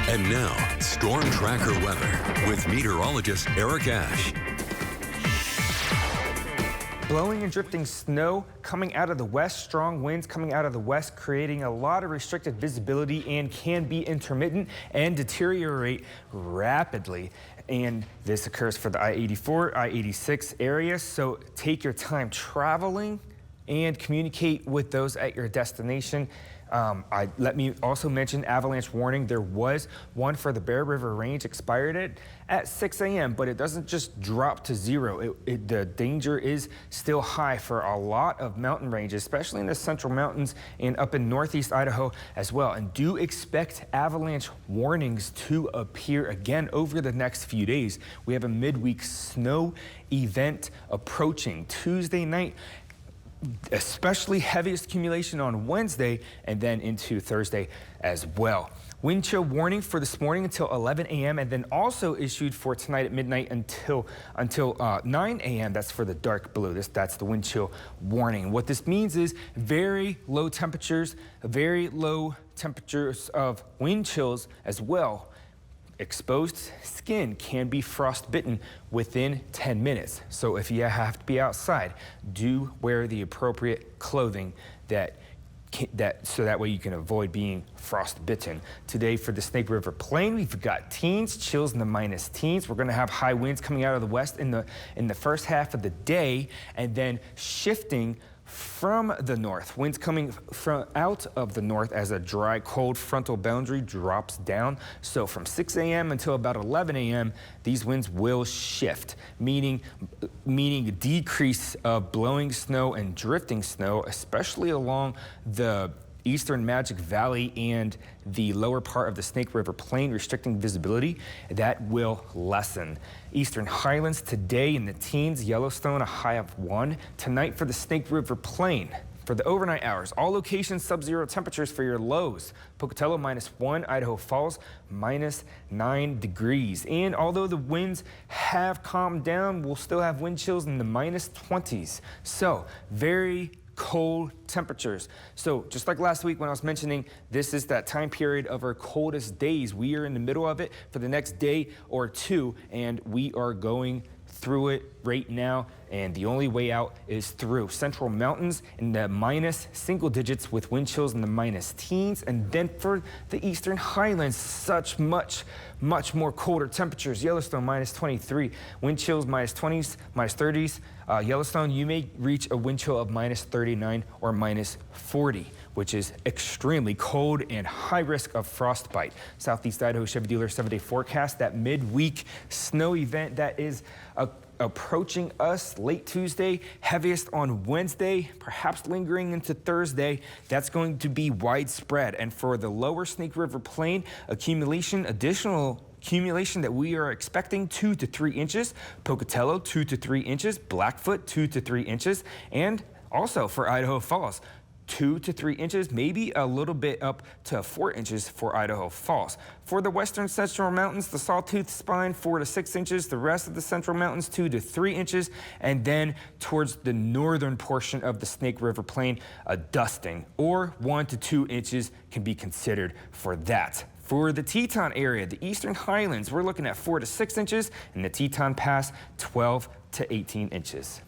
And now, Storm Tracker weather with meteorologist Eric Ash. Blowing and drifting snow coming out of the west, strong winds coming out of the west, creating a lot of restricted visibility and can be intermittent and deteriorate rapidly. And this occurs for the I-84, I-86 area. So take your time traveling and communicate with those at your destination. Let me also mention avalanche warning. There was one for the Bear River Range, expired at 6 a.m., but it doesn't just drop to zero. The danger is still high for a lot of mountain ranges, especially in the central mountains and up in northeast Idaho as well. And do expect avalanche warnings to appear again over the next few days. We have a midweek snow event approaching Tuesday night, especially heaviest accumulation on Wednesday and then into Thursday as well. Wind chill warning for this morning until 11 a.m. and then also issued for tonight at midnight until 9 a.m. That's for the dark blue. That's the wind chill warning. What this means is very low temperatures of wind chills as well. Exposed skin can be frostbitten within 10 minutes. So if you have to be outside, do wear the appropriate clothing so that way you can avoid being frostbitten. Today for the Snake River Plain, we've got teens, chills in the minus teens. We're going to have high winds coming out of the west in the first half of the day and then shifting from the north. Winds coming out of the north as a dry, cold frontal boundary drops down. So from 6 a.m. until about 11 a.m., these winds will shift, meaning a decrease of blowing snow and drifting snow, especially along the eastern Magic Valley and the lower part of the Snake River Plain, restricting visibility. That will lessen. Eastern Highlands today in the teens, Yellowstone a high of 1. Tonight for the Snake River Plain. For the overnight hours, all locations sub-zero temperatures for your lows. Pocatello -1, Idaho Falls -9 degrees. And although the winds have calmed down, we'll still have wind chills in the -20s. So very cold temperatures. So just like last week when I was mentioning, this is that time period of our coldest days. We are in the middle of it for the next day or two, and we are going through it right now, and the only way out is through central mountains in the minus single digits with wind chills in the minus teens. And then for the eastern highlands, much more colder temperatures. Yellowstone -23, wind chills -20s, -30s. Yellowstone, you may reach a wind chill of -39 or -40, which is extremely cold and high risk of frostbite. Southeast Idaho Chevy dealer 7-day forecast, that midweek snow event that is approaching us late Tuesday, heaviest on Wednesday, perhaps lingering into Thursday. That's going to be widespread. And for the lower Snake River Plain, additional accumulation that we are expecting 2 to 3 inches. Pocatello 2 to 3 inches. Blackfoot 2 to 3 inches. And also for Idaho Falls, 2 to 3 inches, maybe a little bit up to 4 inches for Idaho Falls. For the western central mountains, the Sawtooth Spine 4 to 6 inches, the rest of the central mountains 2 to 3 inches, and then towards the northern portion of the Snake River Plain, a dusting or 1 to 2 inches can be considered for that. For the Teton area, the eastern highlands, we're looking at 4 to 6 inches, and the Teton Pass 12 to 18 inches.